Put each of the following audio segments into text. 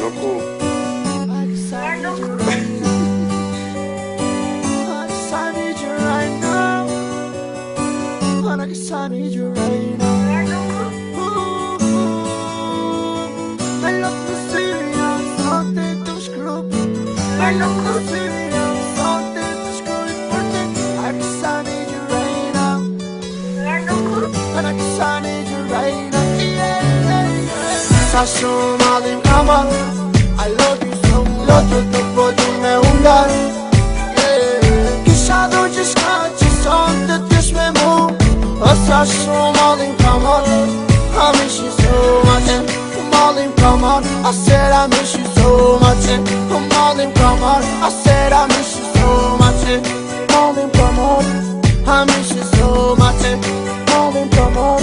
no cool. I need you right now. I love the serious, something to screw. I love the serious, something to screw for me. I guess I need you right now. And I guess I need you right now. Sasho malim kama, I love you so much. Loto to podu me undar. Kisha do gjithka që son të tysh me mu. Sasho malim kama, I miss you so much. Malim kama, I said I miss you so much. Malim kama, I said I miss you so much. Malim kama, I miss you so much. Malim kama,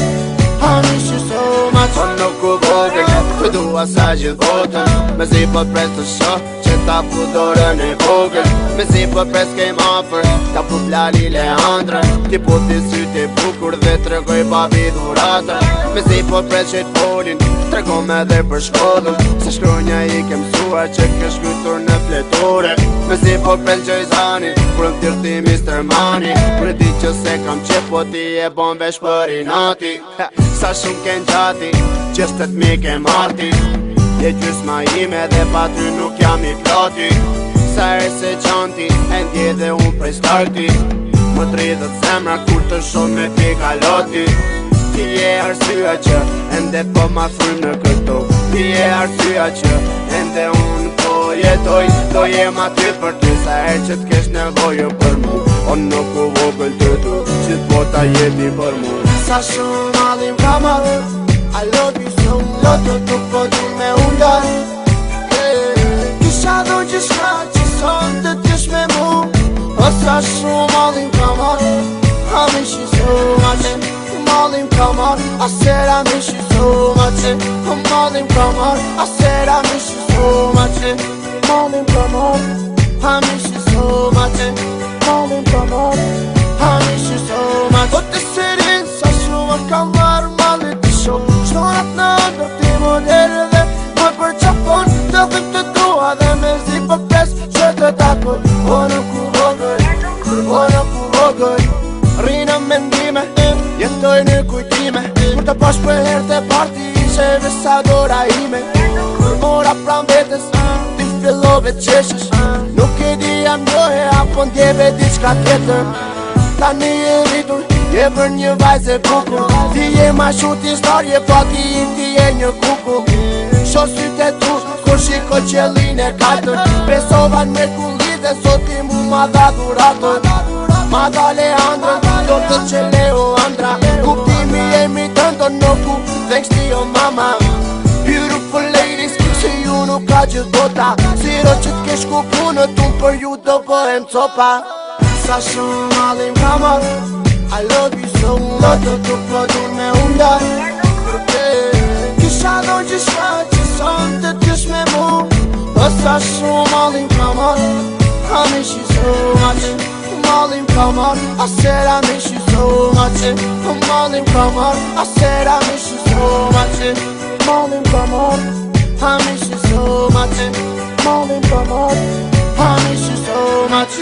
I miss you so much. Nuk u vogël, të dua sa gjithë botën. Me zi po pres të shoh që ta pu dorën e vogël. Me zi po pres kem afer, ta pu flali Leandra. Ti po t'i sytë e bukur dhe tregoj babi dhuratën. Me zi po pres që t'folin, tregom edhe për shkollën. Se shkronja i ke mësuar që ke shkruar në fletore. Me zi po pres gjojzani, kur më tirti Mr. Money. Kur e di që se kam qef, po ti e bon vesh për i nati. Sa shumë ken gjati, qështet mi ke marti. Je gjysma ime dhe pa ty nuk jam i plati. Sa e se qanti, e ndje dhe unë prej starti. Më dridhët zemra kur të shumë me pika loti. Ti je arsyeja që ende po ma frymë në këto. Ti je arsyeja që ende unë po jetoj. Do jem aty për ty sa herë që t'kesh nevojë për mu. O nuk u vogël të du, që t'bota jeti për mu. Sa shumë malim kama, I love you so much. Loto të podu me undar. Kisha do gjithka që son të tysh me mu. Sa shumë malim kama, I miss you so much. Malim kama, I said I miss you so much. Malim kama, I said I miss you so much. Malim kama, I miss you so much. Malim kama, I miss you so much. Po të serin sa shumë kam marrë malit të shumë. Shtonat në ndër ti modere dhe më përqapon. Të thëm të dua dhe me zi për pres që të takoj. O nuk u vogël, o nuk u vogël. Rinë mendime, jetoj në kujtime. Kur të pash për herë të parti, ishe vesa dora ime. Kur mora pram vetës, ti fillove qeshesh. Nuk e di jam njohe, apo ndjeve diçka tjetër. Tani e rritur, je për një vajzë e bukur. Ti je ma shuti starje, fati im ti je një kukull. Sho sytë e tu, kur shiko qelin e kajtër. Presovan me kulli dhe sot ti mu ma dha dhuratër. Ma dha Leandrën, do të që leo andra. Kuptimi jemi tëndo noku, thanks to your mama. Beautiful ladies, se ju nuk ka gjithë bota. Siro që t'kesh ku punët, unë për ju do bëhem copa. Sa shumë malim kama, I love you so much. Loto të podur me undar. Kisha do gjithka që son të tysh me mu. Sa shumë malim kama, I miss you so much. Malim kama, I said I miss you so much. Malim kama, I said I miss you so much. Malim kama, I miss you so much. Malim kama, I miss you so much.